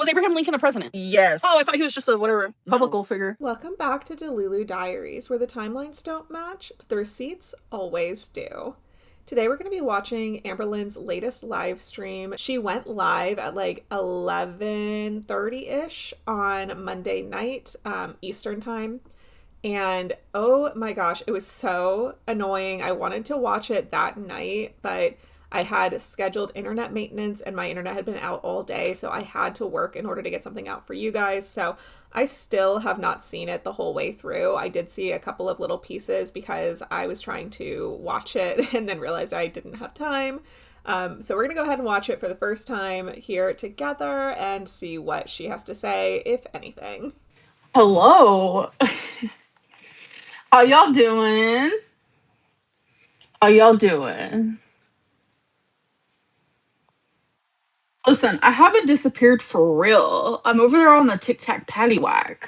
Was Abraham Lincoln a president? Yes. Oh, I thought he was just a whatever publical figure. Welcome back to Delulu Diaries, where the timelines don't match, but the receipts always do. Today we're going to be watching Amberlynn's latest live stream. She went live at like 11:30-ish on Monday night, Eastern time. And oh my gosh, it was so annoying. I wanted to watch it that night, but I had scheduled internet maintenance and my internet had been out all day, so I had to work in order to get something out for you guys. So I still have not seen it the whole way through. I did see a couple of little pieces because I was trying to watch it and then realized I didn't have time. So we're going to go ahead and watch it for the first time here together and see what she has to say, if anything. Hello. How y'all doing? How y'all doing? Listen, I haven't disappeared for real. I'm over there on the Tic Tac Paddywhack.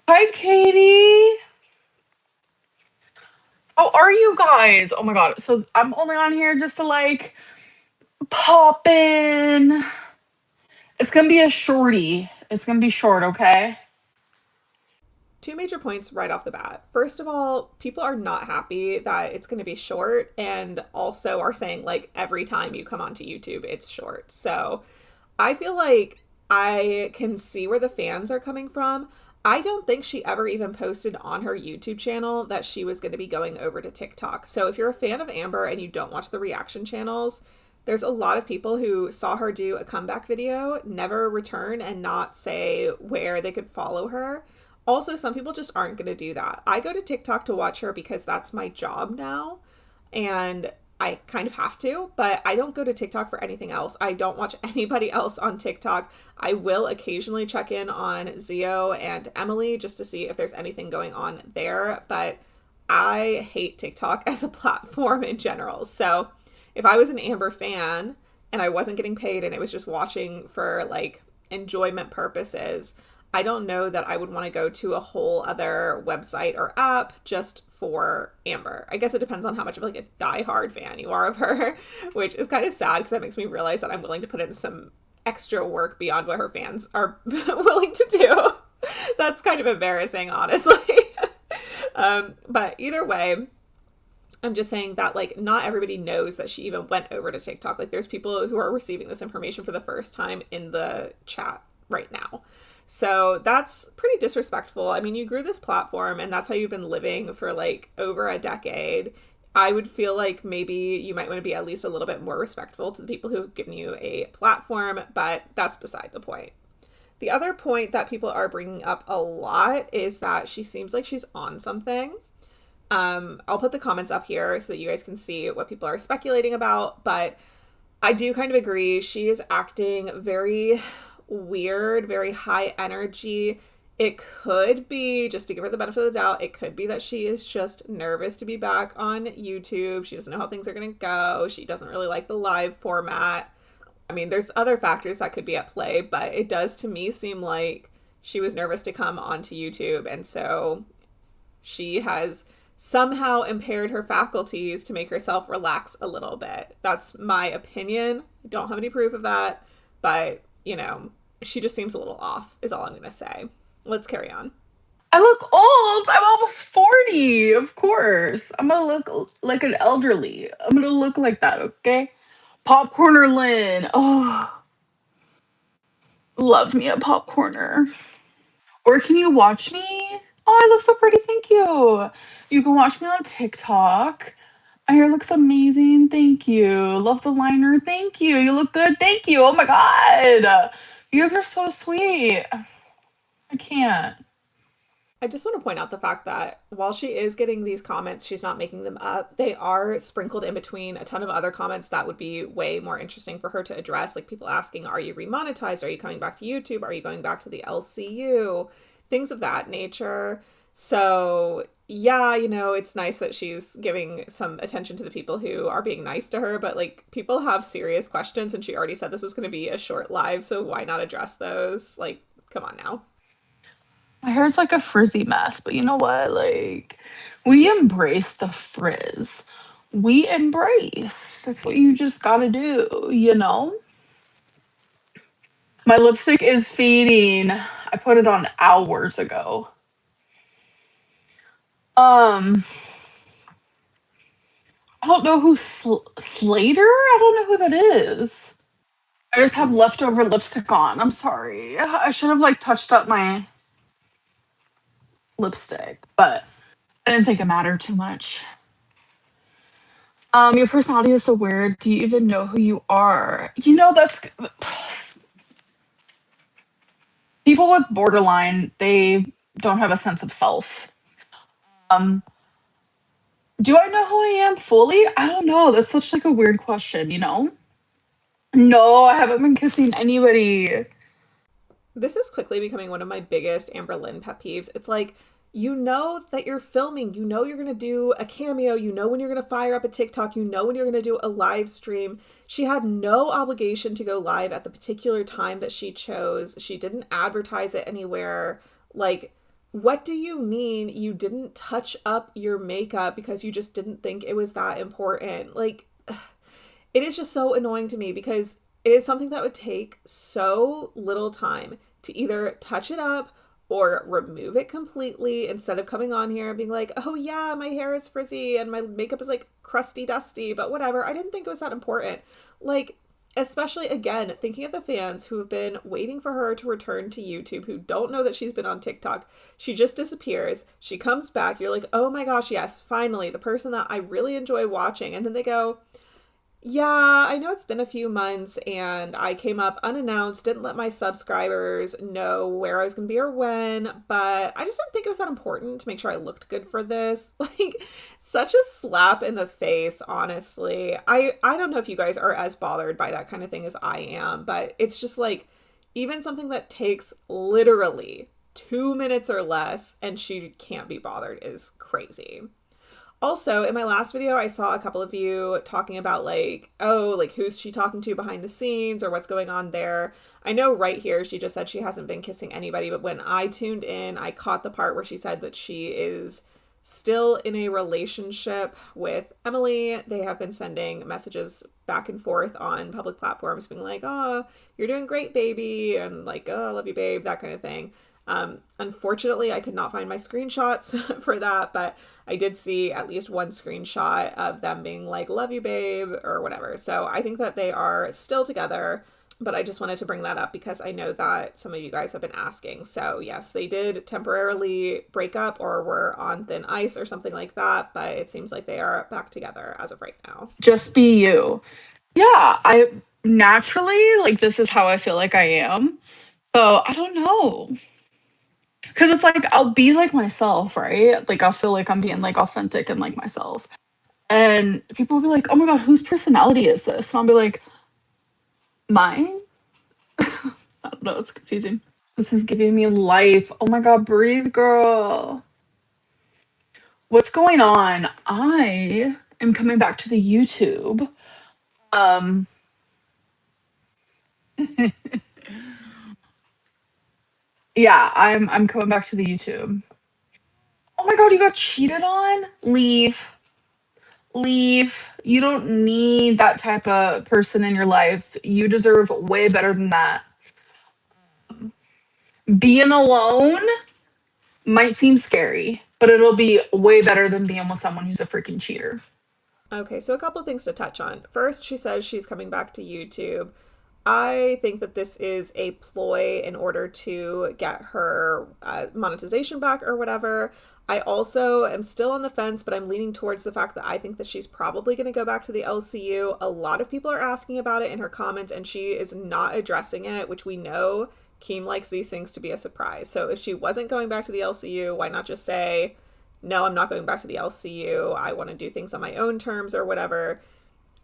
Hi, Katie. How are you guys? Oh my god. So I'm only on here just to like pop in. It's gonna be a shorty. It's gonna be short, okay? Two major points right off the bat. First of all, people are not happy that it's going to be short, and also are saying like every time you come onto YouTube, it's short. So I feel like I can see where the fans are coming from. I don't think she ever even posted on her YouTube channel that she was going to be going over to TikTok. So if you're a fan of Amber and you don't watch the reaction channels, there's a lot of people who saw her do a comeback video, never return, and not say where they could follow her. Also, some people just aren't going to do that. I go to TikTok to watch her because that's my job now, and I kind of have to, but I don't go to TikTok for anything else. I don't watch anybody else on TikTok. I will occasionally check in on Zio and Emily just to see if there's anything going on there, but I hate TikTok as a platform in general. So if I was an Amber fan and I wasn't getting paid and it was just watching for like enjoyment purposes, I don't know that I would want to go to a whole other website or app just for Amber. I guess it depends on how much of like a diehard fan you are of her, which is kind of sad because that makes me realize that I'm willing to put in some extra work beyond what her fans are willing to do. That's kind of embarrassing, honestly. But either way, I'm just saying that like not everybody knows that she even went over to TikTok. Like there's people who are receiving this information for the first time in the chat right now. So that's pretty disrespectful. I mean, you grew this platform and that's how you've been living for like over a decade. I would feel like maybe you might want to be at least a little bit more respectful to the people who have given you a platform, but that's beside the point. The other point that people are bringing up a lot is that she seems like she's on something. I'll put the comments up here so that you guys can see what people are speculating about, but I do kind of agree. She is acting very weird, very high energy. It could be, just to give her the benefit of the doubt, it could be that she is just nervous to be back on YouTube. She doesn't know how things are going to go. She doesn't really like the live format. I mean, there's other factors that could be at play, but it does to me seem like she was nervous to come onto YouTube, and so she has somehow impaired her faculties to make herself relax a little bit. That's my opinion. I don't have any proof of that, but you know, she just seems a little off, is all I'm going to say. Let's carry on. I look old. I'm almost 40, of course. I'm going to look like an elderly. I'm going to look like that, okay? Popcorner Lynn. Oh, love me a popcorner. Or can you watch me? Oh, I look so pretty. Thank you. You can watch me on TikTok. My hair looks amazing. Thank you. Love the liner. Thank you. You look good. Thank you. Oh my god. You guys are so sweet. I can't. I just want to point out the fact that while she is getting these comments, she's not making them up. They are sprinkled in between a ton of other comments that would be way more interesting for her to address. Like people asking, are you remonetized? Are you coming back to YouTube? Are you going back to the LCU? Things of that nature. So yeah, you know, it's nice that she's giving some attention to the people who are being nice to her, but like people have serious questions and she already said this was going to be a short live, so why not address those? Like, come on now. My hair's like a frizzy mess, but you know what? Like, we embrace the frizz. We embrace. That's what you just gotta do, you know? My lipstick is fading. I put it on hours ago. Um, I don't know who Slater. I don't know who that is. I just have leftover lipstick on. I'm sorry. I should have like touched up my lipstick, but I didn't think it mattered too much. Your personality is so weird. Do you even know who you are? You know, that's people with borderline, they don't have a sense of self. Um, do I know who I am fully? I don't know. That's such like a weird question, you know? No, I haven't been kissing anybody. This is quickly becoming one of my biggest Amberlynn pet peeves. It's like, you know that you're filming, you know you're going to do a cameo, you know when you're going to fire up a TikTok, you know when you're going to do a live stream. She had no obligation to go live at the particular time that she chose. She didn't advertise it anywhere. Like, what do you mean you didn't touch up your makeup because you just didn't think it was that important? Like, it is just so annoying to me because it is something that would take so little time to either touch it up or remove it completely instead of coming on here and being like, oh yeah, my hair is frizzy and my makeup is like crusty dusty, but whatever. I didn't think it was that important. Like, especially again, thinking of the fans who have been waiting for her to return to YouTube, who don't know that she's been on TikTok. She just disappears. She comes back. You're like, oh my gosh, yes, finally, the person that I really enjoy watching. And then they go, yeah, I know it's been a few months and I came up unannounced, didn't let my subscribers know where I was going to be or when, but I just didn't think it was that important to make sure I looked good for this. Like, such a slap in the face, honestly. I don't know if you guys are as bothered by that kind of thing as I am, but it's just like, even something that takes literally 2 minutes or less and she can't be bothered is crazy. Also, in my last video, I saw a couple of you talking about like, oh, like who's she talking to behind the scenes or what's going on there. I know right here she just said she hasn't been kissing anybody, but when I tuned in, I caught the part where she said that she is still in a relationship with Emily. They have been sending messages back and forth on public platforms being like, oh, you're doing great, baby, and like, oh, I love you, babe, that kind of thing. Unfortunately, I could not find my screenshots for that, but I did see at least one screenshot of them being like, love you, babe, or whatever. So I think that they are still together, but I just wanted to bring that up because I know that some of you guys have been asking. So yes, they did temporarily break up or were on thin ice or something like that, but it seems like they are back together as of right now. Just be you. Yeah, I naturally, like, this is how I feel like I am. So I don't know. Because it's like, I'll be like myself, right? Like, I'll feel like I'm being like authentic and like myself. And people will be like, oh my God, whose personality is this? And I'll be like, mine? I don't know. It's confusing. This is giving me life. Oh my God, breathe, girl. What's going on? I am coming back to the YouTube. Um, yeah, I'm coming back to the YouTube. Oh my God, you got cheated on? Leave. Leave. You don't need that type of person in your life. You deserve way better than that. Being alone might seem scary, but it'll be way better than being with someone who's a freaking cheater. Okay, so a couple things to touch on. First, she says she's coming back to YouTube. I think that this is a ploy in order to get her monetization back or whatever. I also am still on the fence, but I'm leaning towards the fact that I think that she's probably going to go back to the LCU. A lot of people are asking about it in her comments, and she is not addressing it, which we know Keem likes these things to be a surprise. So if she wasn't going back to the LCU, why not just say, no, I'm not going back to the LCU. I want to do things on my own terms or whatever.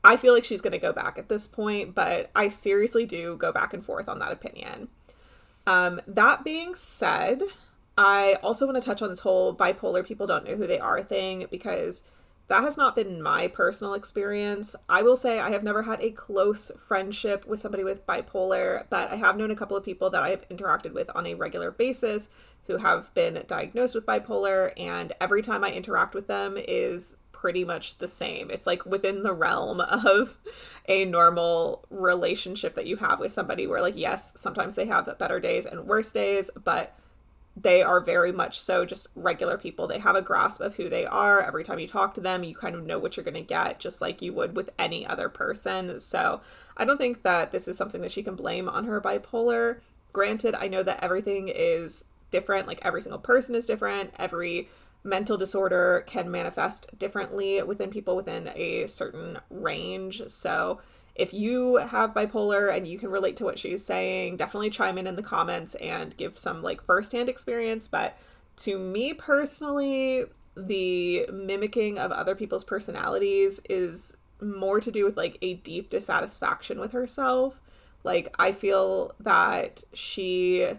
I feel like she's going to go back at this point, but I seriously do go back and forth on that opinion. That being said, I also want to touch on this whole bipolar people don't know who they are thing because that has not been my personal experience. I will say I have never had a close friendship with somebody with bipolar, but I have known a couple of people that I have interacted with on a regular basis who have been diagnosed with bipolar, and every time I interact with them is pretty much the same. It's like within the realm of a normal relationship that you have with somebody where, like, yes, sometimes they have better days and worse days, but they are very much so just regular people. They have a grasp of who they are. Every time you talk to them, you kind of know what you're going to get, just like you would with any other person. So I don't think that this is something that she can blame on her bipolar. Granted, I know that everything is different. Like, every single person is different. Every mental disorder can manifest differently within people within a certain range. So if you have bipolar and you can relate to what she's saying, definitely chime in the comments and give some like firsthand experience. But to me personally, the mimicking of other people's personalities is more to do with like a deep dissatisfaction with herself. Like, I feel that she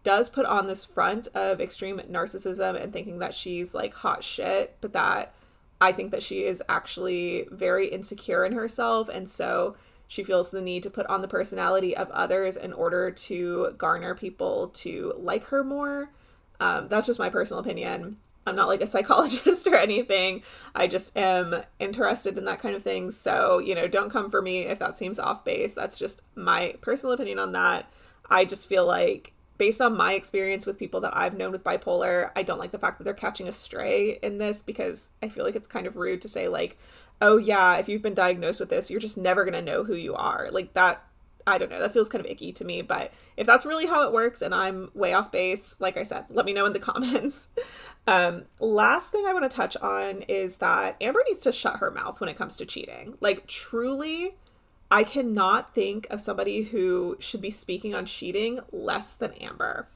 does put on this front of extreme narcissism and thinking that she's like hot shit, but that I think that she is actually very insecure in herself. And so she feels the need to put on the personality of others in order to garner people to like her more. That's just my personal opinion. I'm not like a psychologist or anything. I just am interested in that kind of thing. So, don't come for me if that seems off base. That's just my personal opinion on that. I just feel like, based on my experience with people that I've known with bipolar, I don't like the fact that they're catching a stray in this, because I feel like it's kind of rude to say like, oh yeah, if you've been diagnosed with this, you're just never going to know who you are. Like, that, I don't know, that feels kind of icky to me. But if that's really how it works and I'm way off base, like I said, let me know in the comments. Last thing I want to touch on is that Amber needs to shut her mouth when it comes to cheating. Like, truly, I cannot think of somebody who should be speaking on cheating less than Amber.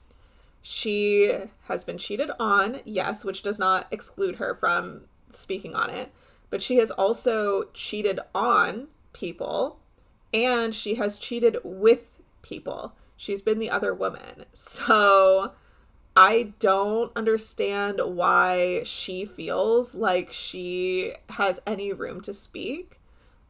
She has been cheated on, yes, which does not exclude her from speaking on it, but she has also cheated on people, and she has cheated with people. She's been the other woman. So I don't understand why she feels like she has any room to speak.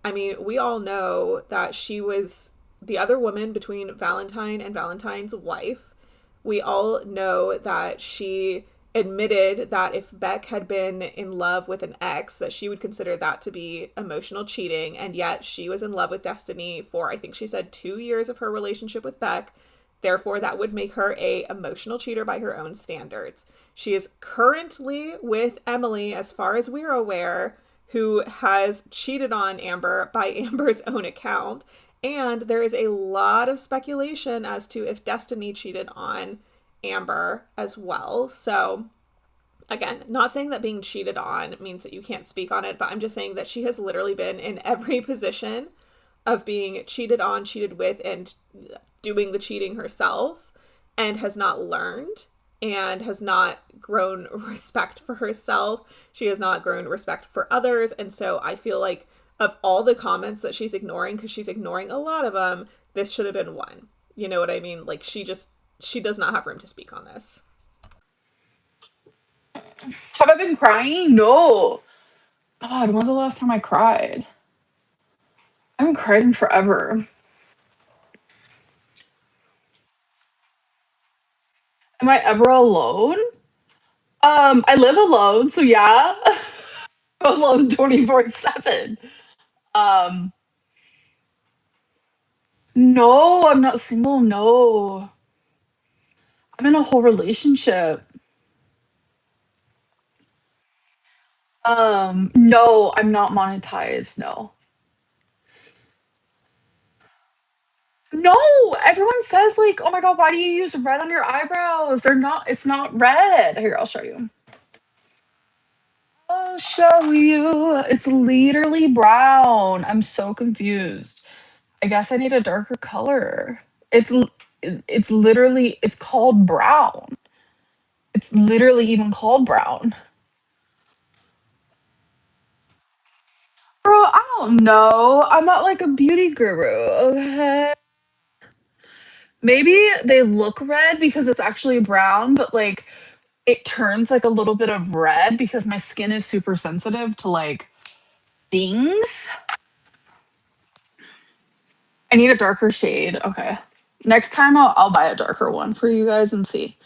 I mean, we all know that she was the other woman between Valentine and Valentine's wife. We all know that she admitted that if Beck had been in love with an ex, that she would consider that to be emotional cheating, and yet she was in love with Destiny for, I think she said, 2 years of her relationship with Beck. Therefore, that would make her a emotional cheater by her own standards. She is currently with Emily, as far as we're aware, who has cheated on Amber by Amber's own account. And there is a lot of speculation as to if Destiny cheated on Amber as well. So, again, not saying that being cheated on means that you can't speak on it, but I'm just saying that she has literally been in every position of being cheated on, cheated with, and doing the cheating herself, and has not learned and has not grown respect for herself. She has not grown respect for others. And so I feel like, of all the comments that she's ignoring, because she's ignoring a lot of them, this should have been one. You know what I mean? Like, she does not have room to speak on this. Have I been crying? No. God, when's the last time I cried? I haven't cried in forever. Am I ever alone? I live alone, so yeah. I'm alone 24/7. Um, no, I'm not single, no. I'm in a whole relationship. No, I'm not monetized, no. No, everyone says like, "Oh my god, why do you use red on your eyebrows? They're not it's not red." Here, I'll show you. I'll show you. It's literally brown. I'm so confused. I guess I need a darker color. It's literally it's called brown. It's literally even called brown. Girl, I don't know. I'm not like a beauty guru, okay? Maybe they look red because it's actually brown, but like it turns like a little bit of red because my skin is super sensitive to like things. I need a darker shade. Okay. Next time I'll buy a darker one for you guys and see.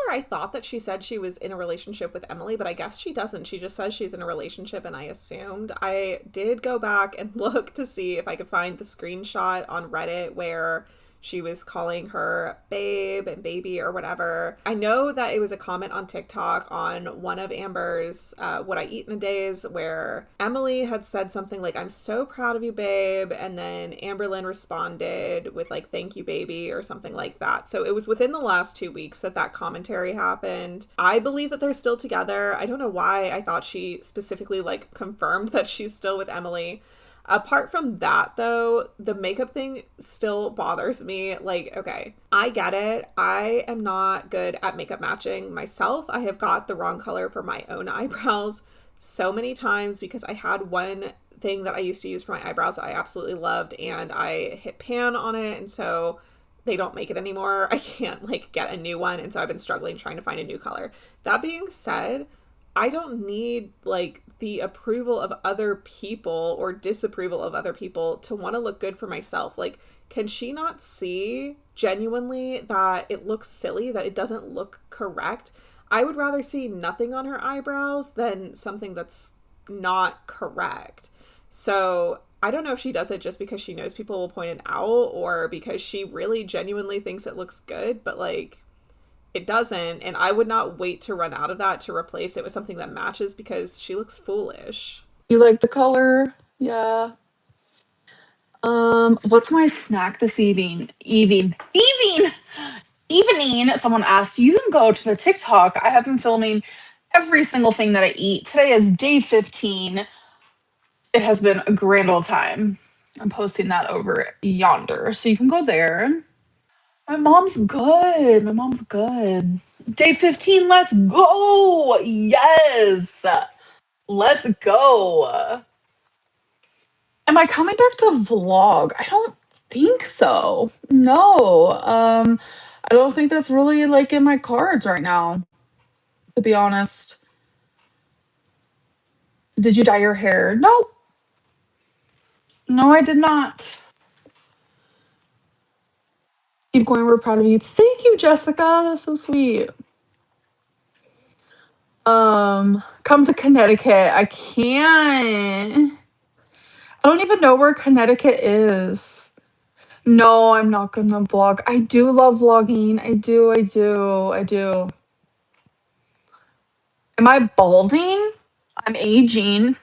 I thought that she said she was in a relationship with Emily, but I guess she doesn't. She just says she's in a relationship, and I assumed. I did go back and look to see if I could find the screenshot on Reddit where she was calling her babe and baby or whatever. I know that it was a comment on TikTok on one of Amber's What I Eat in a Days where Emily had said something like, I'm so proud of you, babe. And then Amberlynn responded with like, thank you, baby, or something like that. So it was within the last 2 weeks that that commentary happened. I believe that they're still together. I don't know why I thought she specifically like confirmed that she's still with Emily. Apart from that, though, the makeup thing still bothers me. Like, okay, I get it. I am not good at makeup matching myself. I have got the wrong color for my own eyebrows so many times because I had one thing that I used to use for my eyebrows that I absolutely loved, and I hit pan on it, and so they don't make it anymore. I can't, like, get a new one, and so I've been struggling trying to find a new color. That being said, I don't need like the approval of other people or disapproval of other people to want to look good for myself. Like, can she not see genuinely that it looks silly, that it doesn't look correct? I would rather see nothing on her eyebrows than something that's not correct. So I don't know if she does it just because she knows people will point it out or because she really genuinely thinks it looks good, but like, it doesn't, and I would not wait to run out of that to replace it with something that matches because she looks foolish. You like the color? Yeah. What's my snack this evening? Someone asked. You can go to the TikTok. I have been filming every single thing that I eat. Today is day 15. It has been a grand old time. I'm posting that over yonder, so you can go there. My mom's good. My mom's good. Day 15, let's go. Yes. Let's go. Am I coming back to vlog? I don't think so. No. I don't think that's really like in my cards right now, to be honest. Did you dye your hair? No. No, I did not. Keep going, we're proud of you. Thank you, Jessica. That's so sweet. Come to Connecticut. I can't. I don't even know where Connecticut is. No, I'm not gonna vlog. I do love vlogging. I do. Am I balding? I'm aging.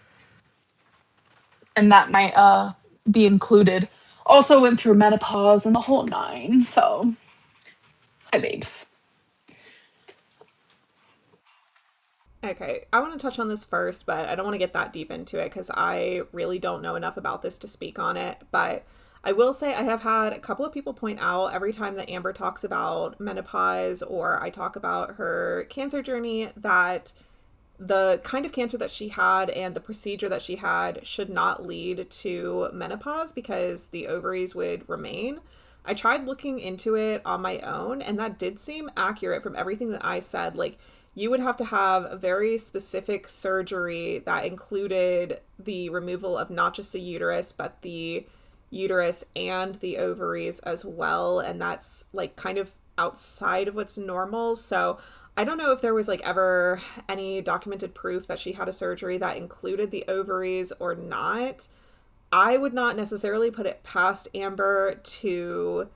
And that might be included. Also went through menopause and the whole nine. So hi babes. Okay, I want to touch on this first, but I don't want to get that deep into it because I really don't know enough about this to speak on it. But I will say I have had a couple of people point out every time that Amber talks about menopause or I talk about her cancer journey that the kind of cancer that she had and the procedure that she had should not lead to menopause because the ovaries would remain. I tried looking into it on my own, and that did seem accurate from everything that I said. Like, you would have to have a very specific surgery that included the removal of not just the uterus, but the uterus and the ovaries as well. And that's like kind of outside of what's normal. So I don't know if there was like ever any documented proof that she had a surgery that included the ovaries or not. I would not necessarily put it past Amber to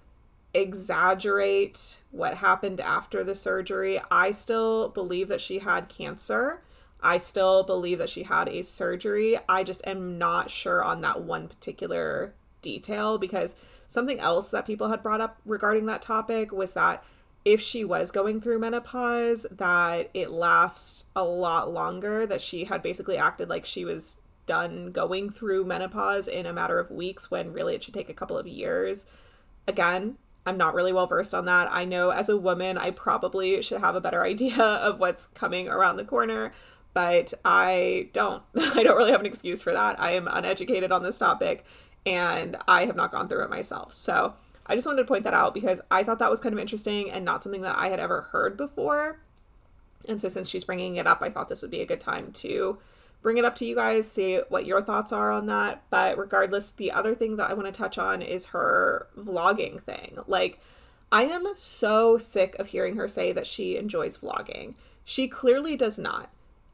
exaggerate what happened after the surgery. I still believe that she had cancer. I still believe that she had a surgery. I just am not sure on that one particular detail because something else that people had brought up regarding that topic was that if she was going through menopause, that it lasts a lot longer, that she had basically acted like she was done going through menopause in a matter of weeks when really it should take a couple of years. Again, I'm not really well versed on that. I know as a woman, I probably should have a better idea of what's coming around the corner, but I don't. I don't really have an excuse for that. I am uneducated on this topic and I have not gone through it myself. So I just wanted to point that out because I thought that was kind of interesting and not something that I had ever heard before. And so since she's bringing it up, I thought this would be a good time to bring it up to you guys, see what your thoughts are on that. But regardless, the other thing that I want to touch on is her vlogging thing. Like, I am so sick of hearing her say that she enjoys vlogging. She clearly does not.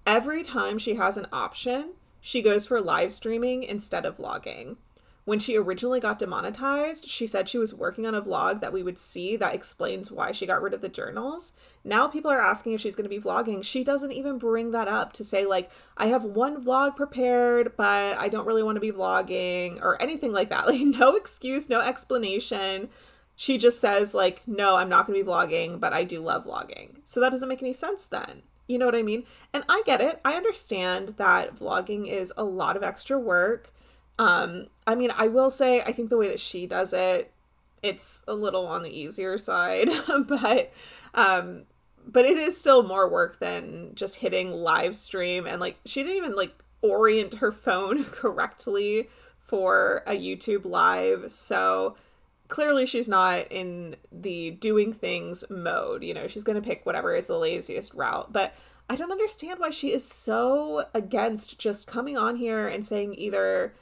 Every time she has an option, she goes for live streaming instead of vlogging. When she originally got demonetized, she said she was working on a vlog that we would see that explains why she got rid of the journals. Now people are asking if she's going to be vlogging. She doesn't even bring that up to say, like, I have one vlog prepared, but I don't really want to be vlogging or anything like that. Like, no excuse, no explanation. She just says, like, no, I'm not going to be vlogging, but I do love vlogging. So that doesn't make any sense then. You know what I mean? And I get it. I understand that vlogging is a lot of extra work. I mean, I will say, I think the way that she does it, it's a little on the easier side, but, um, but it is still more work than just hitting live stream. And like, she didn't even like orient her phone correctly for a YouTube live. So clearly she's not in the doing things mode. You know, she's going to pick whatever is the laziest route. But I don't understand why she is so against just coming on here and saying either,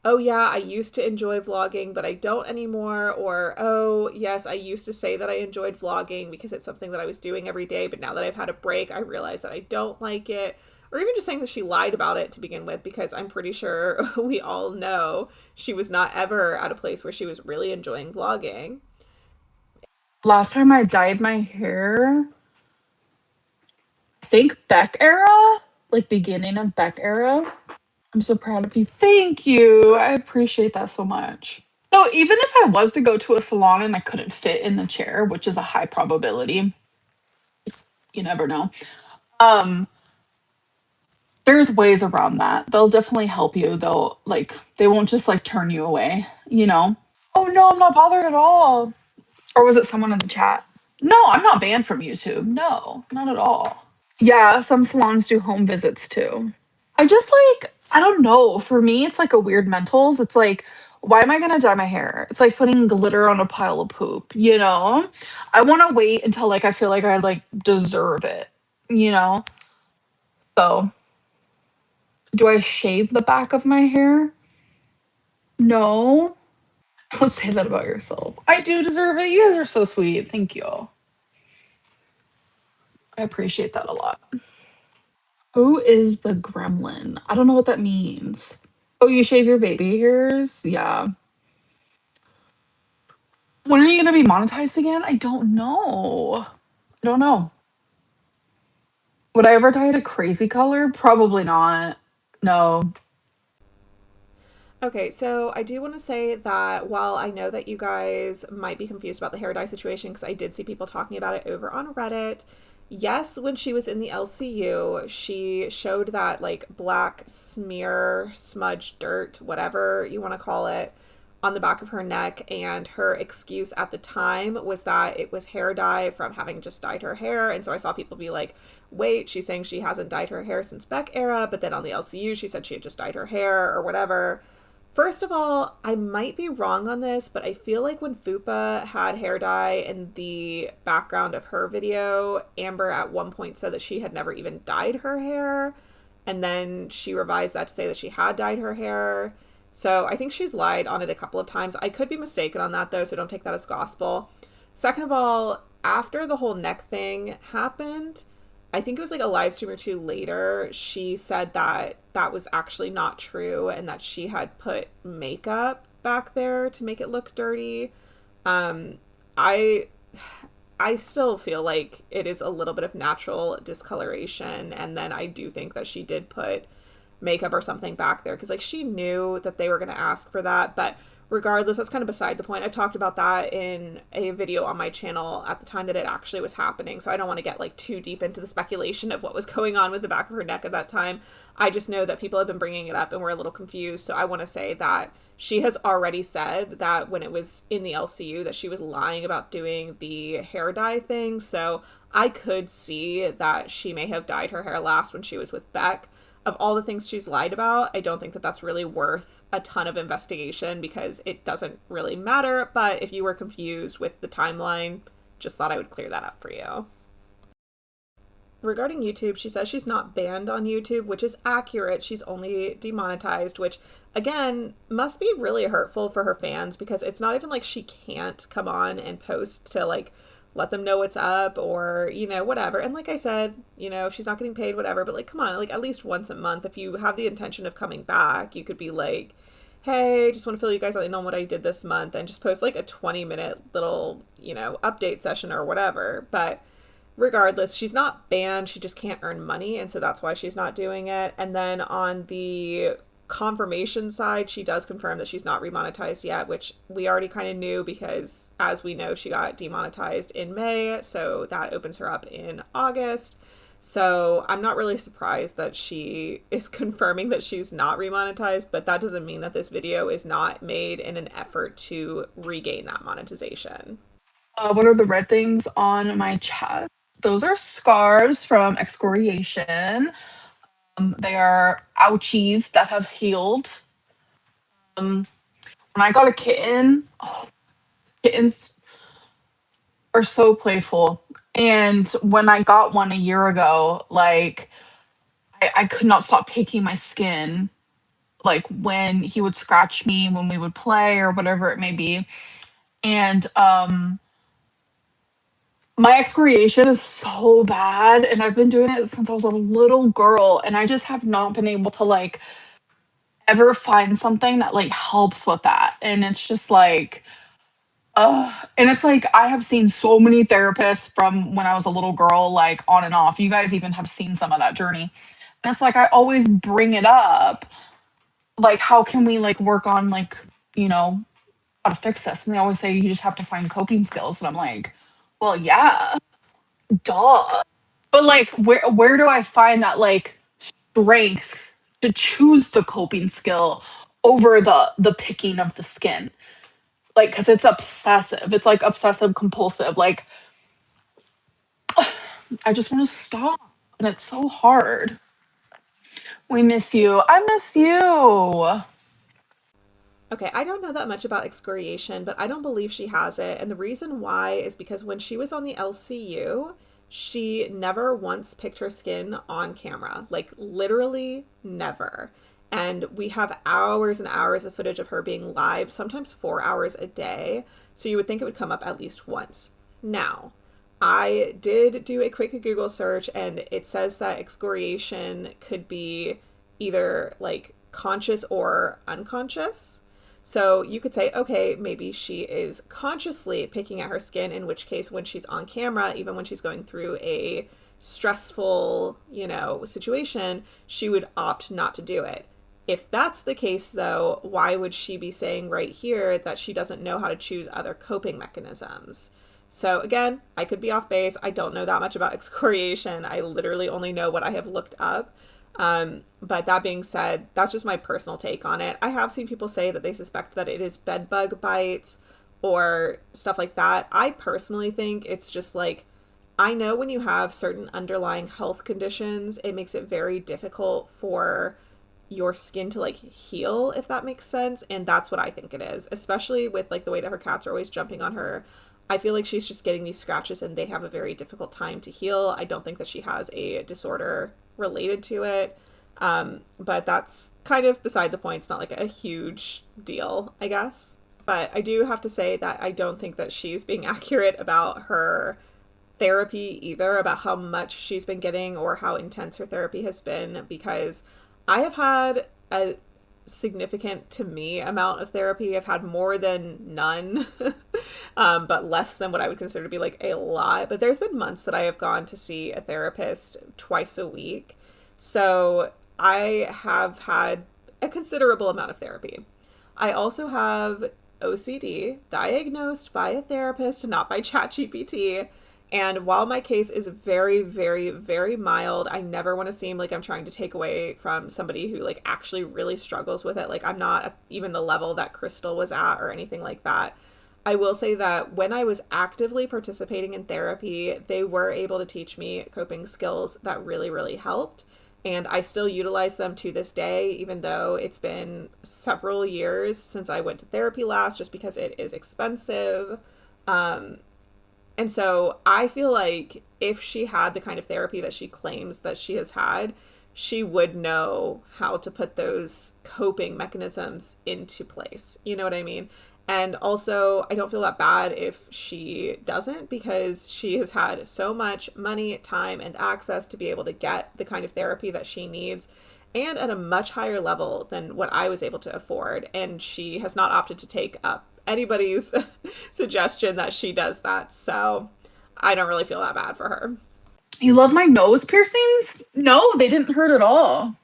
oh yeah, I used to enjoy vlogging, but I don't anymore, or oh yes, I used to say that I enjoyed vlogging because it's something that I was doing every day, but now that I've had a break, I realize that I don't like it. Or even just saying that she lied about it to begin with, because I'm pretty sure we all know she was not ever at a place where she was really enjoying vlogging. Last time I dyed my hair, I think Beck era, like beginning of Beck era. I'm so proud of you. Thank you. I appreciate that so much. So even if I was to go to a salon and I couldn't fit in the chair, which is a high probability, you never know. Um, there's ways around that. They'll definitely help you. They won't just like turn you away, you know? Oh no, I'm not bothered at all. Or was it someone in the chat? No, I'm not banned from YouTube. No, not at all. Yeah, some salons do home visits too. I don't know. For me, it's like a weird mentals. It's like, why am I gonna dye my hair? It's like putting glitter on a pile of poop, you know? I wanna wait until like I feel like I like deserve it, you know? So do I shave the back of my hair? No. Don't say that about yourself. I do deserve it. You guys are so sweet. Thank you. I appreciate that a lot. Who is the gremlin? I don't know what that means. Oh, you shave your baby hairs? Yeah. When are you going to be monetized again? I don't know. I don't know. Would I ever dye it a crazy color? Probably not. No. Okay, so I do want to say that while I know that you guys might be confused about the hair dye situation, because I did see people talking about it over on Reddit, yes, when she was in the LCU, she showed that like black smear, smudge, dirt, whatever you want to call it, on the back of her neck. And her excuse at the time was that it was hair dye from having just dyed her hair. And so I saw people be like, wait, she's saying she hasn't dyed her hair since Beck era, but then on the LCU, she said she had just dyed her hair or whatever. First of all, I might be wrong on this, but I feel like when Fupa had hair dye in the background of her video, Amber at one point said that she had never even dyed her hair. And then she revised that to say that she had dyed her hair. So I think she's lied on it a couple of times. I could be mistaken on that though, so don't take that as gospel. Second of all, after the whole neck thing happened, I think it was like a live stream or two later, she said that that was actually not true and that she had put makeup back there to make it look dirty. Um, I I still feel like it is a little bit of natural discoloration, and then I do think that she did put makeup or something back there because like she knew that they were going to ask for that. But regardless, that's kind of beside the point. I've talked about that in a video on my channel at the time that it actually was happening, so I don't want to get like too deep into the speculation of what was going on with the back of her neck at that time. I just know that people have been bringing it up and we're a little confused, so I want to say that she has already said that when it was in the LCU that she was lying about doing the hair dye thing. So I could see that she may have dyed her hair last when she was with Beck. Of all the things she's lied about, I don't think that that's really worth a ton of investigation because it doesn't really matter. But if you were confused with the timeline, just thought I would clear that up for you. regarding YouTube, she says she's not banned on YouTube, which is accurate. She's only demonetized, which again must be really hurtful for her fans because it's not even like she can't come on and post to like let them know what's up or, you know, whatever. And like I said, you know, if she's not getting paid, whatever, but like, come on, like at least once a month, if you have the intention of coming back, you could be like, hey, just want to fill you guys in on what I did this month and just post like a 20-minute little, you know, update session or whatever. But regardless, she's not banned. She just can't earn money. And so that's why she's not doing it. And then on the confirmation side, she does confirm that she's not remonetized yet, which we already kind of knew because, as we know, she got demonetized in May. So that opens her up in August. So I'm not really surprised that she is confirming that she's not remonetized, but that doesn't mean that this video is not made in an effort to regain that monetization. What are the red things on my chest? Those are scars from excoriation. They are ouchies that have healed. Um, when I got a kitten, oh, kittens are so playful. And when I got one a year ago, like I could not stop picking my skin. Like when he would scratch me when we would play or whatever it may be. And my excoriation is so bad. And I've been doing it since I was a little girl. And I just have not been able to like ever find something that like helps with that. And it's just like, and it's like I have seen so many therapists from when I was a little girl, like on and off. You guys even have seen some of that journey. And it's like I always bring it up, like how can we like work on like, you know, how to fix this? And they always say you just have to find coping skills. And I'm like, well, yeah, duh. But like where do I find that like strength to choose the coping skill over the picking of the skin? Like, because it's obsessive. It's like obsessive compulsive. Like, I just want to stop. And it's so hard. We miss you. I miss you. Okay, I don't know that much about excoriation, but I don't believe she has it. And the reason why is because when she was on the LCU, she never once picked her skin on camera. Like, literally never. And we have hours and hours of footage of her being live, sometimes 4 hours a day. So you would think it would come up at least once. Now, I did do a quick Google search and it says that excoriation could be either like conscious or unconscious. So you could say, okay, maybe she is consciously picking at her skin, in which case, when she's on camera, even when she's going through a stressful, you know, situation, she would opt not to do it. If that's the case, though, why would she be saying right here that she doesn't know how to choose other coping mechanisms? So again, I could be off base. I don't know that much about excoriation. I literally only know what I have looked up. But that being said, that's just my personal take on it. I have seen people say that they suspect that it is bed bug bites or stuff like that. I personally think it's just like, I know when you have certain underlying health conditions, it makes it very difficult for your skin to like heal, if that makes sense. And that's what I think it is, especially with like the way that her cats are always jumping on her. I feel like she's just getting these scratches and they have a very difficult time to heal. I don't think that she has a disorder related to it. But that's kind of beside the point. It's not like a huge deal, I guess. But I do have to say that I don't think that she's being accurate about her therapy either, about how much she's been getting or how intense her therapy has been, because I have had a significant to me amount of therapy. I've had more than none, but less than what I would consider to be like a lot. But there's been months that I have gone to see a therapist twice a week. So I have had a considerable amount of therapy. I also have OCD diagnosed by a therapist, not by ChatGPT. And while my case is very, very, very mild, I never want to seem like I'm trying to take away from somebody who like actually really struggles with it. Like I'm not at even the level that Crystal was at or anything like that. I will say that when I was actively participating in therapy, they were able to teach me coping skills that really, really helped. And I still utilize them to this day, even though it's been several years since I went to therapy last, just because it is expensive. And so I feel like if she had the kind of therapy that she claims that she has had, she would know how to put those coping mechanisms into place. You know what I mean? And also, I don't feel that bad if she doesn't, because she has had so much money, time, and access to be able to get the kind of therapy that she needs, and at a much higher level than what I was able to afford. And she has not opted to take up anybody's suggestion that she does that. So I don't really feel that bad for her. You love my nose piercings? No, they didn't hurt at all.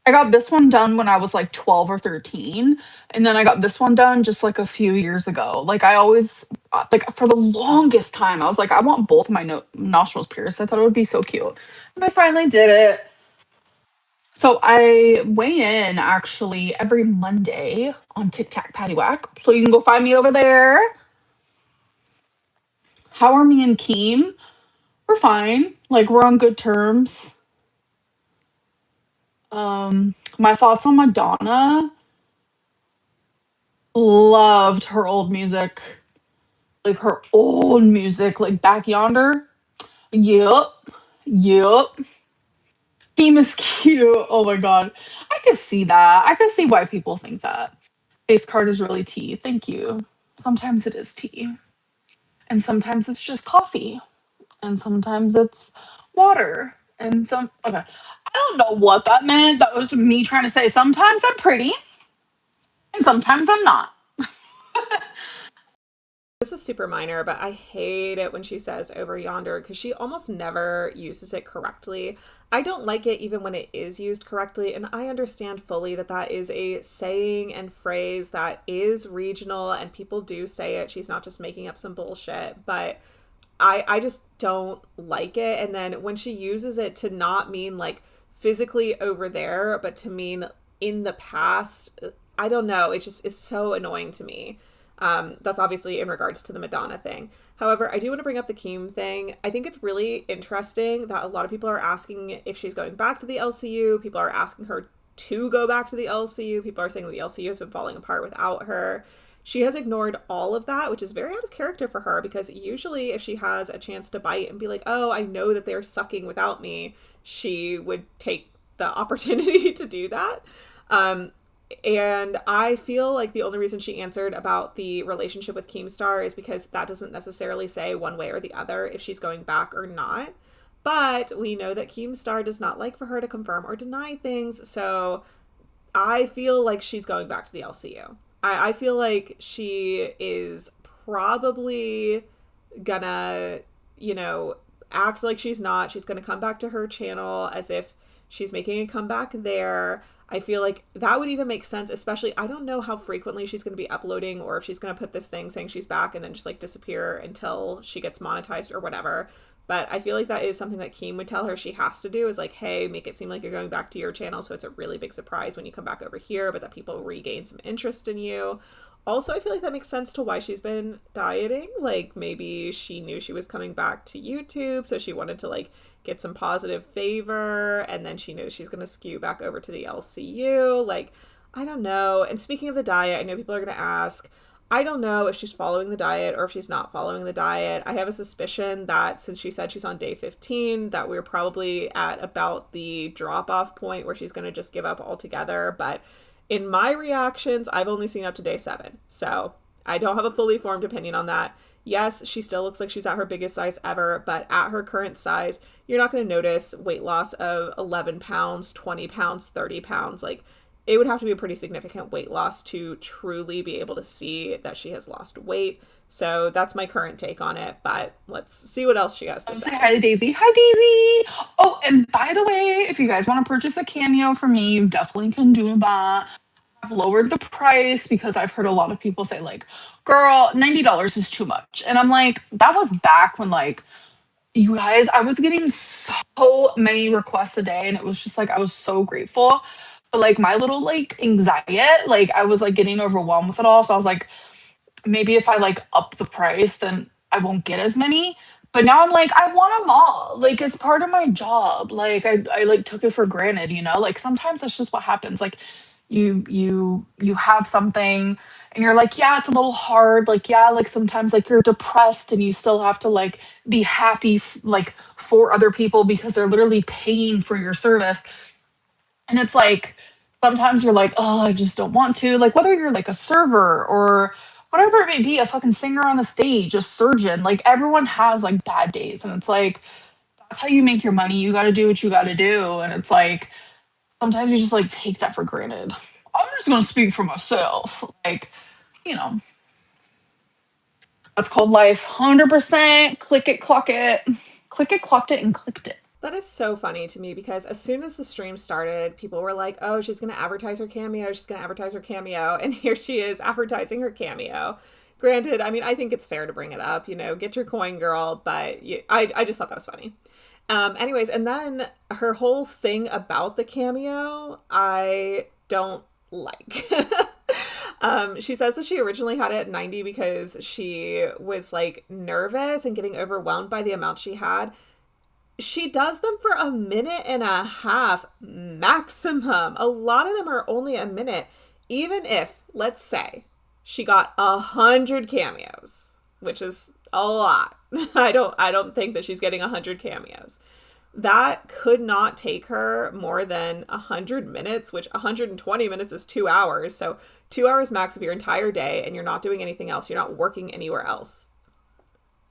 I got this one done when I was like 12 or 13. And then I got this one done just like a few years ago. Like, I always, like, for the longest time, I was like, I want both my nostrils pierced. I thought it would be so cute. And I finally did it. So I weigh in actually every Monday on Tic Tac Patty Whack. So you can go find me over there. How are me and Keem? We're fine. Like, we're on good terms. My thoughts on Madonna. Loved her old music. Like, her old music, like Back Yonder. Yup. Yup. Keem is cute. Oh my god. I could see that. I could see why people think that. Face card is really tea. Thank you. Sometimes it is tea. And sometimes it's just coffee. And sometimes it's water. And okay. I don't know what that meant. That was me trying to say sometimes I'm pretty and sometimes I'm not. This is super minor, but I hate it when she says over yonder because she almost never uses it correctly. I don't like it even when it is used correctly, and I understand fully that that is a saying and phrase that is regional and people do say it. She's not just making up some bullshit, but I just don't like it. And then when she uses it to not mean like physically over there, but to mean in the past, I don't know. It just is so annoying to me. That's obviously in regards to the Madonna thing. However, I do want to bring up the Keem thing. I think it's really interesting that a lot of people are asking if she's going back to the LCU. People are asking her to go back to the LCU. People are saying that the LCU has been falling apart without her. She has ignored all of that, which is very out of character for her, because usually if she has a chance to bite and be like, oh, I know that they're sucking without me, she would take the opportunity to do that. And I feel like the only reason she answered about the relationship with Keemstar is because that doesn't necessarily say one way or the other if she's going back or not. But we know that Keemstar does not like for her to confirm or deny things, so I feel like she's going back to the LCU. I feel like she is probably gonna, you know, act like she's not. She's gonna come back to her channel as if she's making a comeback there. I feel like that would even make sense, especially I don't know how frequently she's going to be uploading or if she's going to put this thing saying she's back and then just like disappear until she gets monetized or whatever. But I feel like that is something that Keem would tell her she has to do, is like, hey, make it seem like you're going back to your channel so it's a really big surprise when you come back over here, but that people regain some interest in you. Also, I feel like that makes sense to why she's been dieting. Like, maybe she knew she was coming back to YouTube, so she wanted to like get some positive favor, and then she knows she's going to skew back over to the LCU. Like, I don't know. And speaking of the diet, I know people are going to ask, I don't know if she's following the diet or if she's not following the diet. I have a suspicion that since she said she's on day 15, that we're probably at about the drop-off point where she's going to just give up altogether. But in my reactions, I've only seen up to day 7. So I don't have a fully formed opinion on that. Yes, she still looks like she's at her biggest size ever, but at her current size, you're not going to notice weight loss of 11 pounds, 20 pounds, 30 pounds. Like, it would have to be a pretty significant weight loss to truly be able to see that she has lost weight. So that's my current take on it, but let's see what else she has to Say say. hi to Daisy. Hi, Daisy. Oh, and by the way, if you guys want to purchase a Cameo from me, you definitely can do that. I've lowered the price because I've heard a lot of people say, like, girl, $90 is too much. And I'm like, that was back when, like, you guys, I was getting so many requests a day, and it was just like, I was so grateful. But, like, my little, like, anxiety, like, I was, like, getting overwhelmed with it all. So I was like, maybe if I like up the price, then I won't get as many. But now I'm like, I want them all. Like, it's part of my job. Like, I like took it for granted, you know? Like, sometimes that's just what happens. Like, you have something and you're like, yeah, it's a little hard. Like, yeah, like sometimes like you're depressed and you still have to like be happy like for other people because they're literally paying for your service. And it's like sometimes you're like, oh, I just don't want to. Like whether you're like a server or whatever it may be, a fucking singer on the stage, a surgeon, like everyone has like bad days. And it's like that's how you make your money. You gotta do what you gotta do. And it's like sometimes you just like take that for granted. I'm just gonna speak for myself. Like, you know, that's called life. 100% click it, clock it. Click it, clocked it, and clicked it. That is so funny to me because as soon as the stream started, people were like, oh, she's going to advertise her Cameo. She's going to advertise her Cameo. And here she is advertising her Cameo. Granted, I mean, I think it's fair to bring it up, you know, get your coin, girl. But I just thought that was funny. Anyways, and then her whole thing about the Cameo, I don't like. She says that she originally had it at 90 because she was like nervous and getting overwhelmed by the amount she had. She does them for a minute and a half maximum. A lot of them are only a minute. Even if, let's say, she got 100 cameos, which is a lot. I don't think that she's getting 100 cameos. That could not take her more than 100 minutes, which 120 minutes is 2 hours. So 2 hours max of your entire day, and you're not doing anything else. You're not working anywhere else.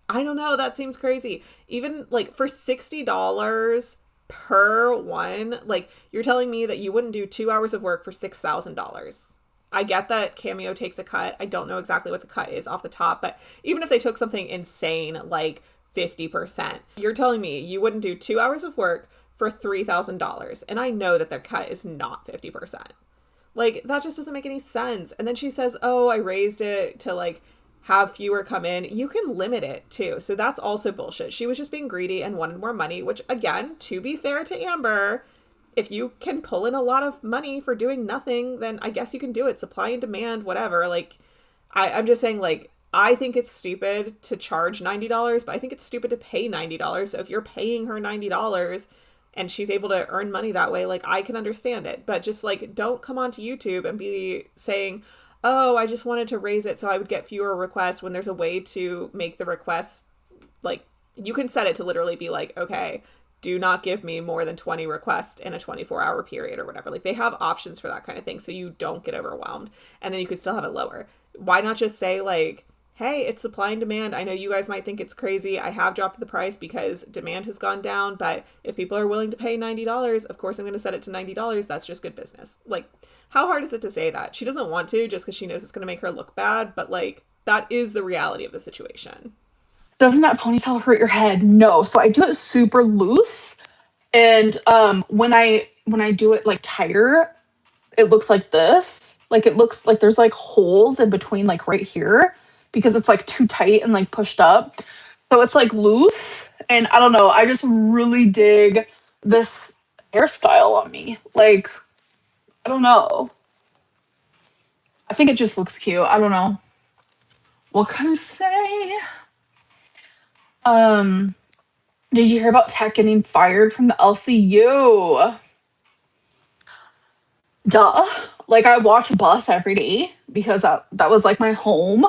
I don't know. That seems crazy. Even like for $60 per one, like you're telling me that you wouldn't do 2 hours of work for $6,000. I get that Cameo takes a cut. I don't know exactly what the cut is off the top, but even if they took something insane like 50%, you're telling me you wouldn't do 2 hours of work for $3,000. And I know that their cut is not 50%. Like that just doesn't make any sense. And then she says, oh, I raised it to like have fewer come in. You can limit it too. So that's also bullshit. She was just being greedy and wanted more money, which again, to be fair to Amber, if you can pull in a lot of money for doing nothing, then I guess you can do it. Supply and demand, whatever. Like, I'm just saying, like, I think it's stupid to charge $90, but I think it's stupid to pay $90. So if you're paying her $90 and she's able to earn money that way, like, I can understand it. But just, like, don't come onto YouTube and be saying, oh, I just wanted to raise it so I would get fewer requests, when there's a way to make the requests, like, you can set it to literally be like, okay, do not give me more than 20 requests in a 24-hour period or whatever. Like, they have options for that kind of thing so you don't get overwhelmed, and then you could still have it lower. Why not just say, like, hey, it's supply and demand. I know you guys might think it's crazy. I have dropped the price because demand has gone down, but if people are willing to pay $90, of course I'm going to set it to $90. That's just good business. Like, how hard is it to say that? She doesn't want to just because she knows it's going to make her look bad, but, like, that is the reality of the situation. Doesn't that ponytail hurt your head? No. So I do it super loose. And when I do it like tighter, it looks like this. Like it looks like there's like holes in between like right here because it's like too tight and like pushed up. So it's like loose. And I don't know, I just really dig this hairstyle on me. Like, I don't know. I think it just looks cute. I don't know. What can I say? Um, did you hear about Tech getting fired from the LCU? Duh. Like I watch Bus every day because that was like my home.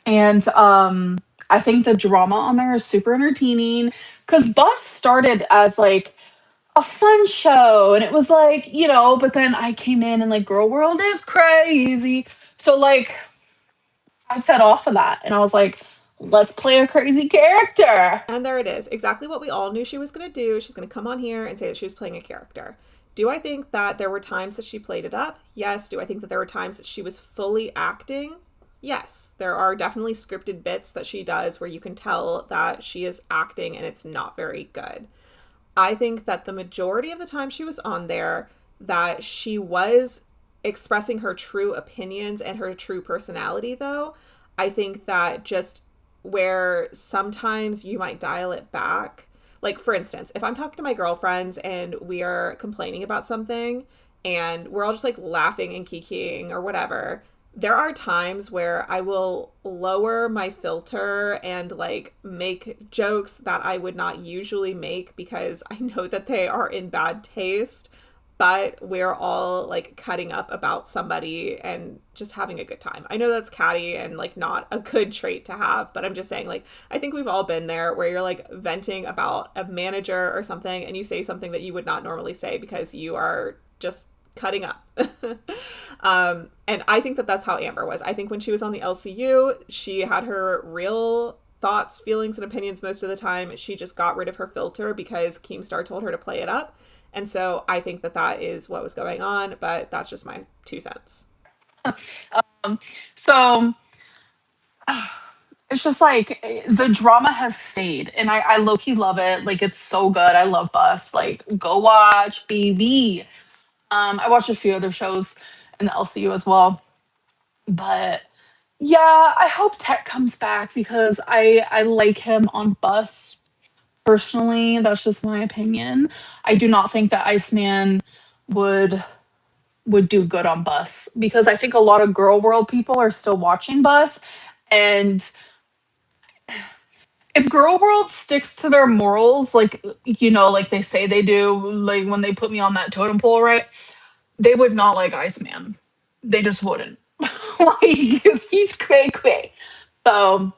And I think the drama on there is super entertaining because Bus started as like a fun show and it was like, you know, but then I came in and like Girl World is crazy. So like I fed off of that and I was like, let's play a crazy character. And there it is. Exactly what we all knew she was going to do. She's going to come on here and say that she was playing a character. Do I think that there were times that she played it up? Yes. Do I think that there were times that she was fully acting? Yes. There are definitely scripted bits that she does where you can tell that she is acting and it's not very good. I think that the majority of the time she was on there, that she was expressing her true opinions and her true personality, though. I think that just where sometimes you might dial it back. Like, for instance, if I'm talking to my girlfriends and we are complaining about something and we're all just like laughing and kikiing or whatever, there are times where I will lower my filter and like make jokes that I would not usually make because I know that they are in bad taste. but we're all like cutting up about somebody and just having a good time. I know that's catty and like not a good trait to have, but I'm just saying, like, I think we've all been there where you're like venting about a manager or something and you say something that you would not normally say because you are just cutting up. And I think that that's how Amber was. I think when she was on the LCU, she had her real thoughts, feelings, and opinions most of the time. She just got rid of her filter because Keemstar told her to play it up. And so I think that that is what was going on, but that's just my 2 cents. So it's just like the drama has stayed, and I low key love it. Like it's so good. I love Bus. Like go watch BB. I watch a few other shows in the LCU as well, but yeah, I hope Tech comes back because I like him on Bus personally. That's just my opinion. I do not think that Iceman would do good on Bus because I think a lot of girl world people are still watching Bus, and if girl world sticks to their morals like like they say they do, like when they put me on that totem pole, right, they would not like Iceman. They just wouldn't. Like 'cause he's cray cray. So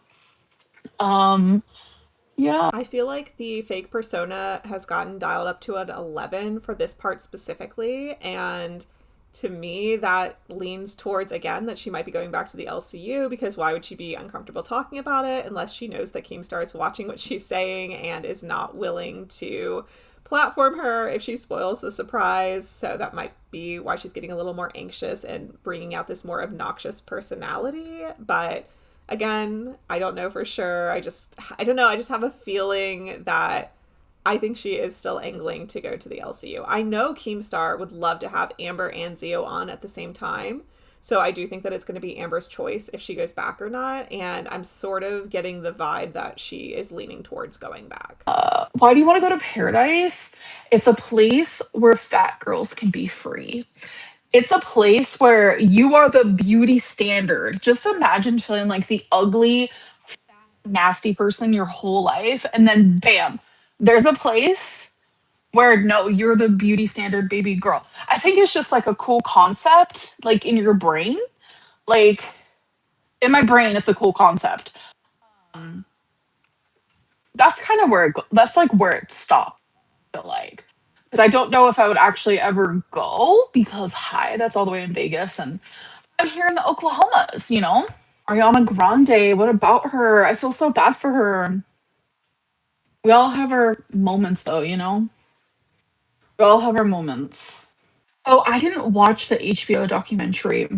um yeah. I feel like the fake persona has gotten dialed up to an 11 for this part specifically. And to me, that leans towards, again, that she might be going back to the LCU because why would she be uncomfortable talking about it unless she knows that Keemstar is watching what she's saying and is not willing to platform her if she spoils the surprise. So that might be why she's getting a little more anxious and bringing out this more obnoxious personality. But again, I don't know for sure. I don't know. I just have a feeling that I think she is still angling to go to the LCU. I know Keemstar would love to have Amber and Zio on at the same time. So I do think that it's going to be Amber's choice if she goes back or not. And I'm sort of getting the vibe that she is leaning towards going back. Why do you want to go to Paradise? It's a place where fat girls can be free. It's a place where you are the beauty standard. Just imagine feeling like the ugly, nasty person your whole life, and then bam, there's a place where no, you're the beauty standard baby girl. I think it's just like a cool concept, like in your brain. Like in my brain, it's a cool concept. Um, that's kind of where that's like where it stopped. I feel like because I don't know if I would actually ever go because hi, that's all the way in Vegas, and I'm here in the Oklahomas. Ariana Grande. What about her? I feel so bad for her. We all have our moments, though. We all have our moments. So I didn't watch the HBO documentary.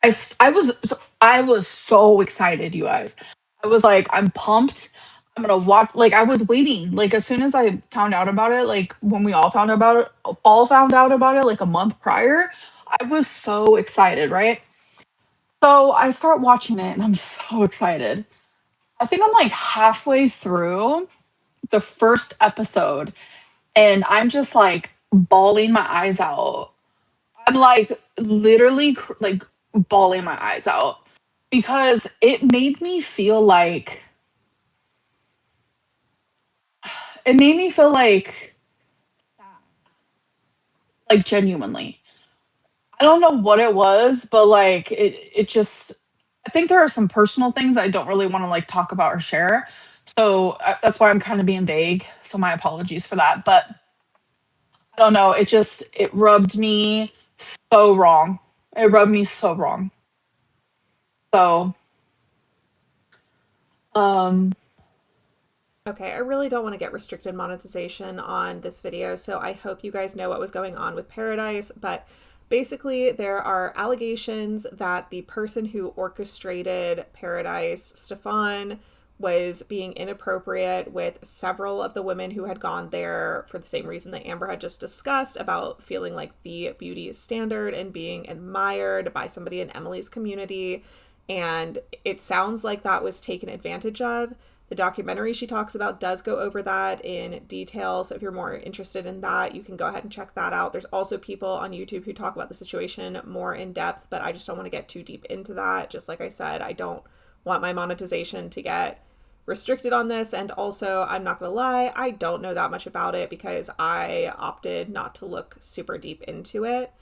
I was so excited, you guys. I was like, I'm pumped. I'm gonna watch. Like I was waiting. Like as soon as I found out about it, like when we all found out about it, like a month prior. I was so excited, right? So I start watching it, and I'm so excited. I think I'm like halfway through the first episode, and I'm just like bawling my eyes out. I'm like literally like bawling my eyes out because it made me feel like genuinely. I don't know what it was, but like it just I think there are some personal things I don't really want to like talk about or share. So that's why I'm kind of being vague. So my apologies for that, but I don't know, it rubbed me so wrong. It rubbed me so wrong. So um Okay, I really don't want to get restricted monetization on this video, so I hope you guys know what was going on with Paradise, but basically there are allegations that the person who orchestrated Paradise, Stefan, was being inappropriate with several of the women who had gone there for the same reason that Amber had just discussed about feeling like the beauty standard and being admired by somebody in Emily's community. And it sounds like that was taken advantage of. The documentary she talks about does go over that in detail. So if you're more interested in that, you can go ahead and check that out. There's also people on YouTube who talk about the situation more in depth, but I just don't want to get too deep into that. Just like I said, I don't want my monetization to get restricted on this. And also, I'm not gonna lie, I don't know that much about it because I opted not to look super deep into it.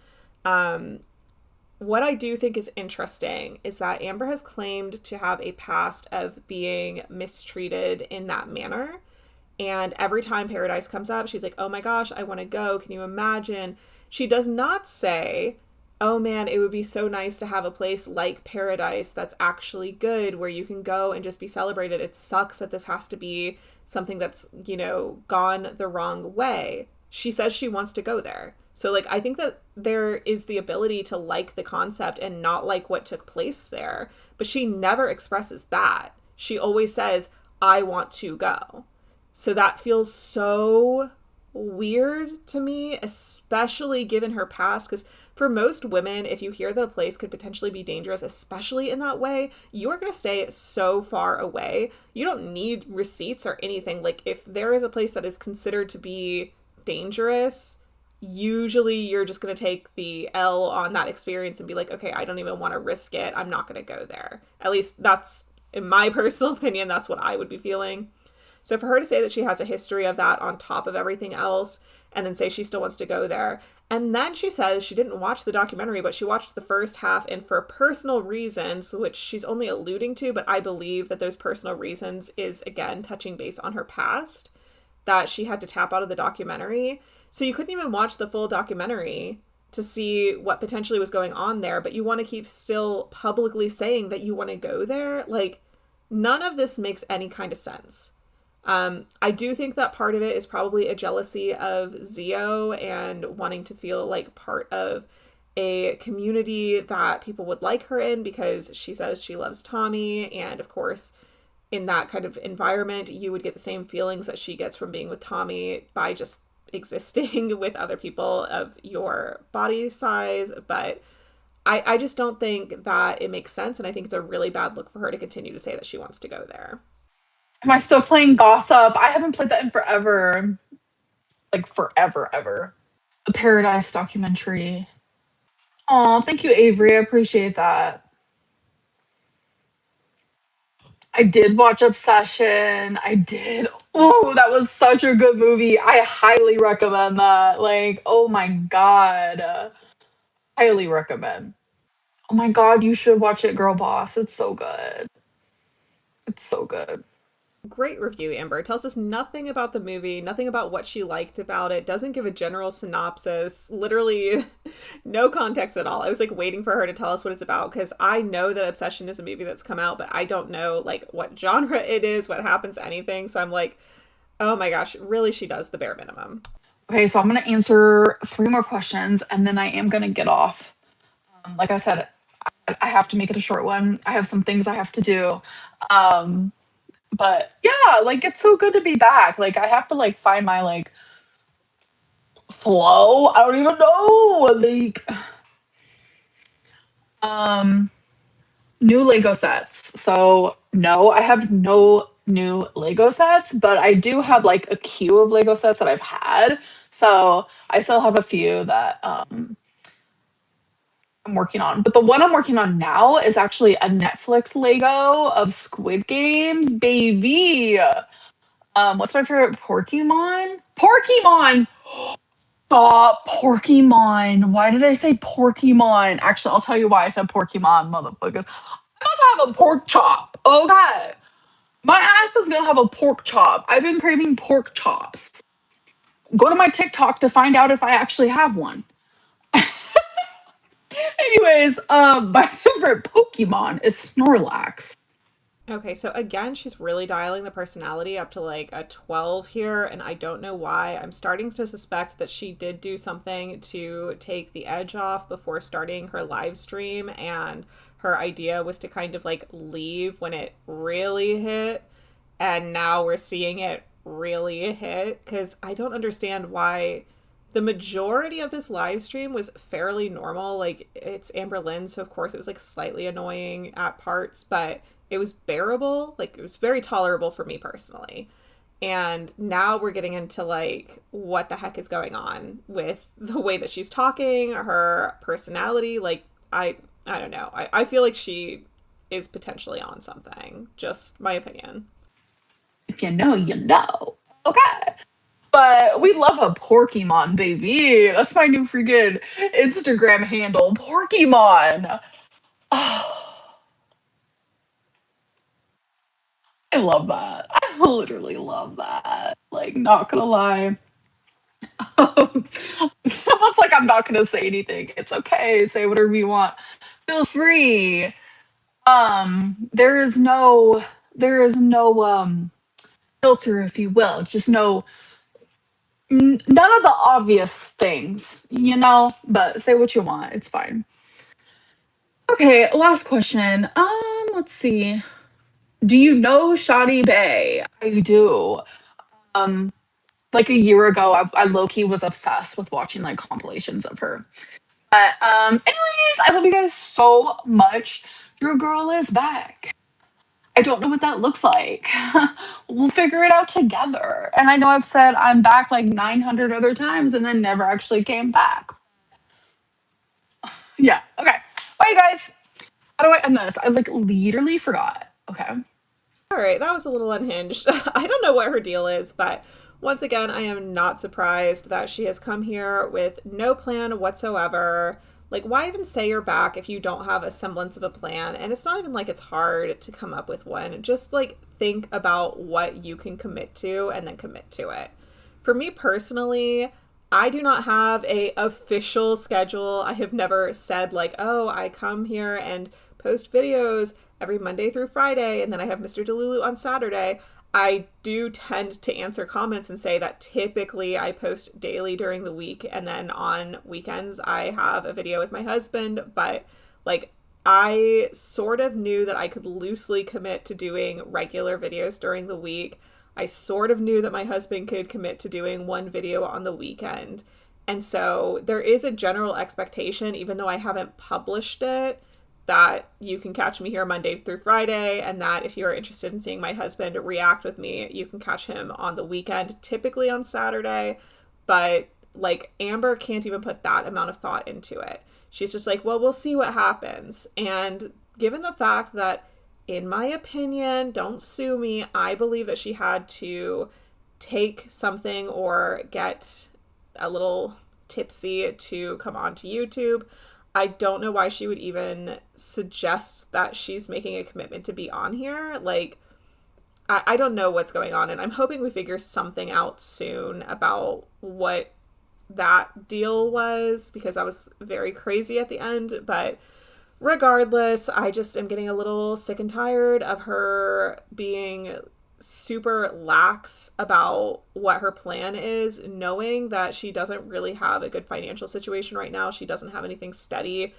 What I do think is interesting is that Amber has claimed to have a past of being mistreated in that manner. And every time Paradise comes up, she's like, oh my gosh, I want to go. Can you imagine? She does not say, oh man, it would be so nice to have a place like Paradise that's actually good where you can go and just be celebrated. It sucks that this has to be something that's, gone the wrong way. She says she wants to go there. So, like, I think that there is the ability to like the concept and not like what took place there. But she never expresses that. She always says, I want to go. So that feels so weird to me, especially given her past. Because for most women, if you hear that a place could potentially be dangerous, especially in that way, you are going to stay so far away. You don't need receipts or anything. Like, if there is a place that is considered to be dangerous, usually you're just going to take the L on that experience and be like, okay, I don't even want to risk it. I'm not going to go there. At least that's, in my personal opinion, that's what I would be feeling. So for her to say that she has a history of that on top of everything else and then say she still wants to go there. And then she says she didn't watch the documentary, but she watched the first half, and for personal reasons, which she's only alluding to, but I believe that those personal reasons is, again, touching base on her past, that she had to tap out of the documentary. So you couldn't even watch the full documentary to see what potentially was going on there, but you want to keep still publicly saying that you want to go there? Like, none of this makes any kind of sense. I do think that part of it is probably a jealousy of Zio and wanting to feel like part of a community that people would like her in because she says she loves Tommy. And of course, in that kind of environment, you would get the same feelings that she gets from being with Tommy by just existing with other people of your body size. But I just don't think that it makes sense. And I think it's a really bad look for her to continue to say that she wants to go there. Am I still playing Gossip? I haven't played that in forever. Like forever, ever. The Paradise documentary. Oh, thank you, Avery. I appreciate that. I did watch Obsession. I did. Oh, that was such a good movie. I highly recommend that. Like, oh my God. Highly recommend. Oh my God, you should watch it, Girl Boss. It's so good. It's so good. Great review, Amber. Tells us nothing about the movie, nothing about what she liked about it, doesn't give a general synopsis, literally no context at all. I was like waiting for her to tell us what it's about because I know that Obsession is a movie that's come out, but I don't know like what genre it is, what happens, anything. So I'm like, oh my gosh, really she does the bare minimum. Okay, so I'm going to answer three more questions and then I am going to get off. Like I said, I have to make it a short one. I have some things I have to do. Um, but yeah, like it's so good to be back. Like I have to like find my like flow. I don't even know. Like um new Lego sets. So no, I have no new Lego sets, but I do have like a queue of Lego sets that I've had. So I still have a few that I'm working on. But the one I'm working on now is actually a Netflix Lego of Squid Games, baby. What's my favorite Pokemon? Pokemon! Stop, Pokemon. Why did I say Pokemon? Actually, I'll tell you why I said Pokemon, motherfuckers. I'm about to have a pork chop. Okay. My ass is gonna have a pork chop. I've been craving pork chops. Go to my TikTok to find out if I actually have one. Anyways, my favorite Pokemon is Snorlax. Okay, so again, she's really dialing the personality up to like a 12 here, and I don't know why. I'm starting to suspect that she did do something to take the edge off before starting her live stream, and her idea was to kind of like leave when it really hit, and now we're seeing it really hit, because I don't understand why the majority of this live stream was fairly normal. Like, it's Amberlynn, so of course it was like slightly annoying at parts, but it was bearable. Like, it was very tolerable for me personally. And now we're getting into like what the heck is going on with the way that she's talking, her personality. Like, I don't know. I feel like she is potentially on something. Just my opinion. If you know, you know. Okay. But we love a Porkymon, baby. That's my new freaking Instagram handle, Porkymon. Oh, I love that. I literally love that. Like, not gonna lie. Someone's like, I'm not gonna say anything. It's okay. Say whatever you want. Feel free. There is no filter, if you will. Just no none of the obvious things, you know. But say what you want. It's fine. Okay, last question. Let's see. Do you know Shadi Bay? I do. Um, like a year ago, I low key was obsessed with watching like compilations of her. But anyways, I love you guys so much. Your girl is back. I don't know what that looks like. We'll figure it out together. And I know I've said I'm back like 900 other times and then never actually came back. Yeah. Okay. Bye, you guys. How do I end this? I like literally forgot. Okay. All right, that was a little unhinged. I don't know what her deal is, but once again, I am not surprised that she has come here with no plan whatsoever. Like, why even say you're back if you don't have a semblance of a plan? And it's not even like it's hard to come up with one. Just like think about what you can commit to and then commit to it. For me personally, I do not have a official schedule. I have never said like, "Oh, I come here and post videos every Monday through Friday, and then I have Mr. Delulu on Saturday." I do tend to answer comments and say that typically I post daily during the week, and then on weekends I have a video with my husband. But like, I sort of knew that I could loosely commit to doing regular videos during the week. I sort of knew that my husband could commit to doing one video on the weekend. And so there is a general expectation, even though I haven't published it, that you can catch me here Monday through Friday, and that if you're interested in seeing my husband react with me, you can catch him on the weekend, typically on Saturday. But like, Amber can't even put that amount of thought into it. She's just like, well, we'll see what happens. And given the fact that, in my opinion, don't sue me, I believe that she had to take something or get a little tipsy to come onto YouTube. I don't know why she would even suggest that she's making a commitment to be on here. Like, I don't know what's going on, and I'm hoping we figure something out soon about what that deal was, because I was very crazy at the end. But regardless, I just am getting a little sick and tired of her being super lax about what her plan is, knowing that she doesn't really have a good financial situation right now. She doesn't have anything steady.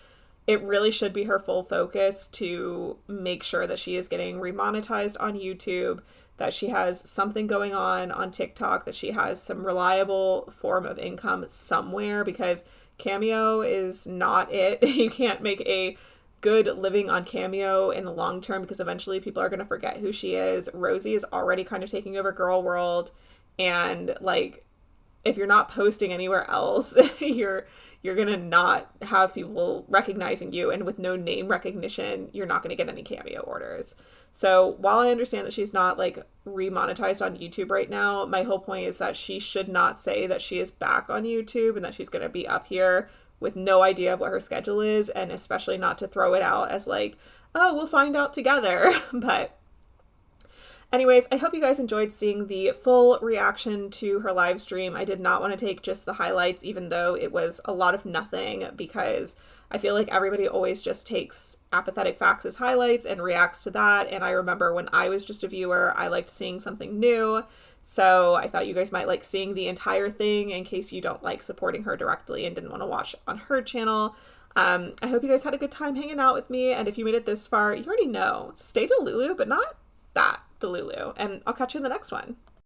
It really should be her full focus to make sure that she is getting remonetized on YouTube, that she has something going on TikTok, that she has some reliable form of income somewhere, because Cameo is not it. You can't make a good living on Cameo in the long term, because eventually people are going to forget who she is. Rosie is already kind of taking over Girl World, and like, if you're not posting anywhere else, you're going to not have people recognizing you, and with no name recognition, you're not going to get any Cameo orders. So while I understand that she's not like remonetized on YouTube right now, my whole point is that she should not say that she is back on YouTube and that she's going to be up here with no idea of what her schedule is, and especially not to throw it out as like, oh, we'll find out together. But anyways, I hope you guys enjoyed seeing the full reaction to her live stream. I did not want to take just the highlights, even though it was a lot of nothing, because I feel like everybody always just takes Apathetic Facts as highlights and reacts to that. And I remember when I was just a viewer, I liked seeing something new. So I thought you guys might like seeing the entire thing in case you don't like supporting her directly and didn't want to watch on her channel. I hope you guys had a good time hanging out with me. And if you made it this far, you already know, stay Delulu, but not that Delulu. And I'll catch you in the next one.